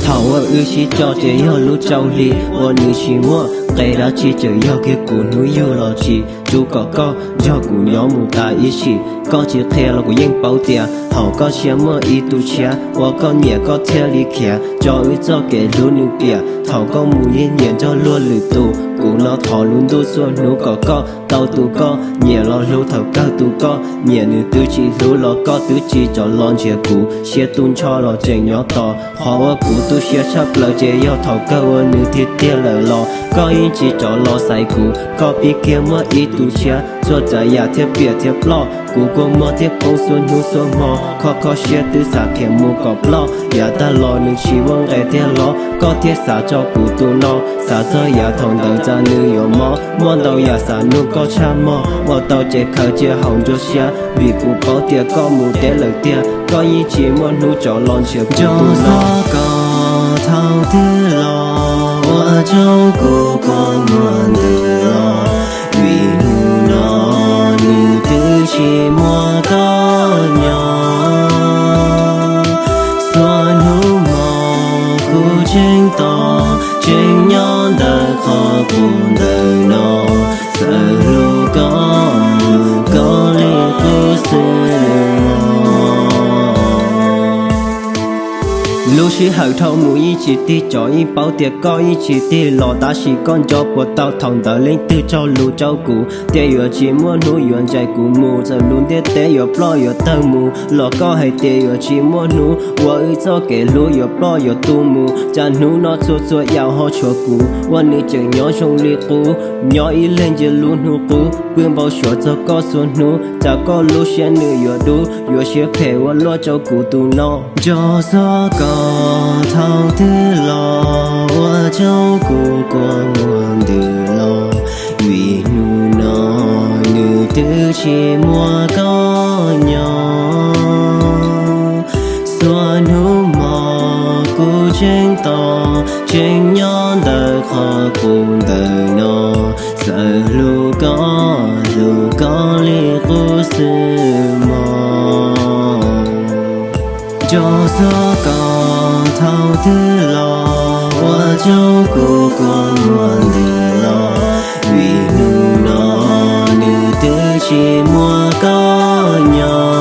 thảo ư chỉ cho trẻ yêu lũ trâu li, và nữ chỉ mua cái đó chỉ chờ yêu cái cụ núi yêu lo chỉ, chú có cho cụ nhỏ mù ta ý chỉ, có chỉ theo là cụ yên bảo tiền, hậu có chia mơ ý tu chia, và có nhẹ có theo lý kia, cho ư cho cái lũ nữ bia, thảo có mù yên nhẹ cho luôn lử tu, cụ nó thọ luôn tu xuân nụ có tàu tu có, nhẹ lo lũ thảo cao tu có, nhẹ nữ tu chỉ lũ lo có tu chỉ cho lon chia cụ, chia tuôn cho lo chèn nhỏ to, họ cụ tu chia chấp lời chế yêu thảo cao nữ thiết tiêu lời lo, có ý chỉ cho lo sai cụ, có bị kia mơ ý tu chia, cho trả nhà thiết biệt thiết lo, cụ có mơ thiết công xuân nụ xuân mò, khó chia tư xả kia mua cọp lo, nhà ta lo nữ chỉ vâng ghé thiết lo, có thiết xả cho cụ tu nó, xả cho nhà thòng đằng ra nữ yêu mò, món đầu nhà xả nụ có cha mò, mò tàu chế khởi chế hồng cho chia, vì cụ có tiền có mù để lời tiền, có ý chỉ muốn nụ cho lon chia cụ tu nó. thao tư lo và châu cô con muôn tư lo vì nu nó như tư chỉ mua có nhỏ xoan hú mò cụ tranh to tranh nhon đời khó buồn đời nó sợ lu có lẽ cứ lũ sĩ hậu thâu mù ý chỉ ti cho ý bảo tiệc có ý chỉ ti lò ta chỉ con cho bộ tao thòng tờ lên tư cho lũ cháu cũ để yêu chỉ muốn nuôi yuan chạy cũ mù giờ luôn để yêu lo yêu tơ mù lò có hay để yêu chỉ muốn nuôi vợ cho cái lũ yêu lo yêu tu mù cha nuôi nó chua yêu họ chua cũวันนี้จึงย้อนชงลีกูย้อนอีเล่นจะลุ้นหูกูเพื่อนบอกชัวจะก็ส่วนหนูจะก็รู้เชียนเนื้ออยู่ดูอยู่เชียเพว่าล้อเจ้ากูตูนอ cho gió có thao tư lo và châu cô con muôn tư lo vì nu nó nữ tư chỉ mua có nhỏ xuân hú mò cô tranh to tranh nhon đời khó cùng đời nó sợ lu có li cô sư mò cho gió có thao tư lo và châu cô con muôn tư lo vì nu nó nữ tư chỉ mua có nhỏ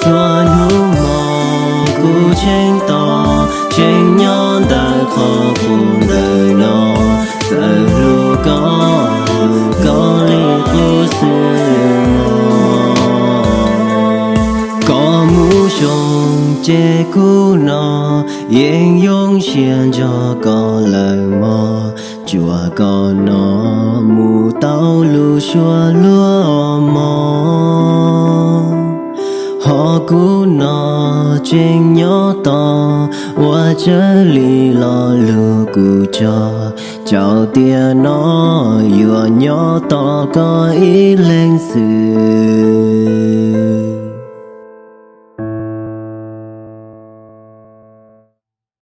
xuân hú mò cô tranh to tranh nhon đời khó cùng đời nó sợ lu có lẽ cô sư có mũ trông chế cũ nó yên dung xiên cho có lời mò chùa có nó mù tao lu xua lúa mò họ cũ nó trên nhỏ to và chớ lì lo lu cụ cho chào tiền nó vừa nhỏ to có ý lên sự